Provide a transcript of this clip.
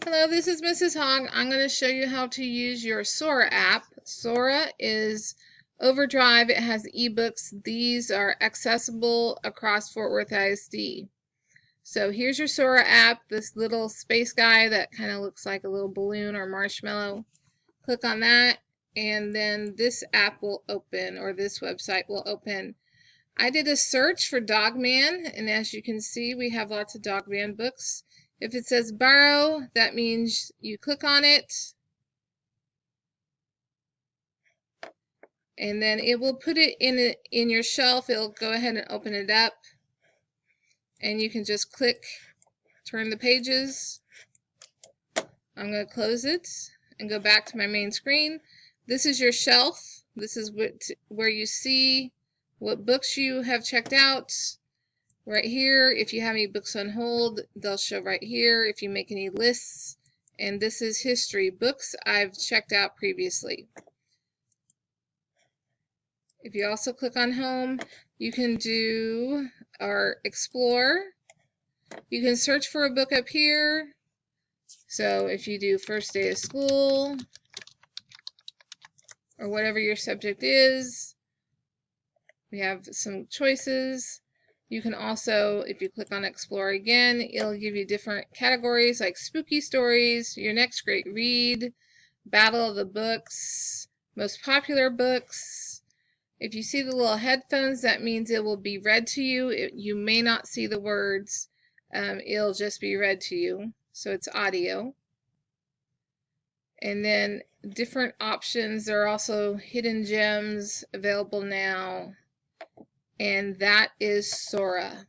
Hello, this is Mrs. Hogg. I'm going to show you how to use your Sora app. Sora is Overdrive. It has ebooks. These are accessible across Fort Worth ISD. So here's your Sora app, this little space guy that kind of looks like a little balloon or marshmallow. Click on that, and then this app will open, or this website will open. I did a search for Dogman, and as you can see, we have lots of Dogman books. If it says borrow, that means you click on it, and then it will put it in your shelf. It'll go ahead and open it up, and you can just click, turn the pages. I'm going to close it and go back to my main screen. This is your shelf. This is where you see what books you have checked out. Right here, if you have any books on hold, they'll show right here if you make any lists. And this is history, books I've checked out previously. If you also click on home, you can do or explore. You can search for a book up here. So if you do first day of school or whatever your subject is, we have some choices. You can also, if you click on Explore again, it'll give you different categories like spooky stories, your next great read, battle of the books, most popular books. If you see the little headphones, that means it will be read to you. You may not see the words. It'll just be read to you. So it's audio. And then different options. There are also hidden gems available now. And that is Sora.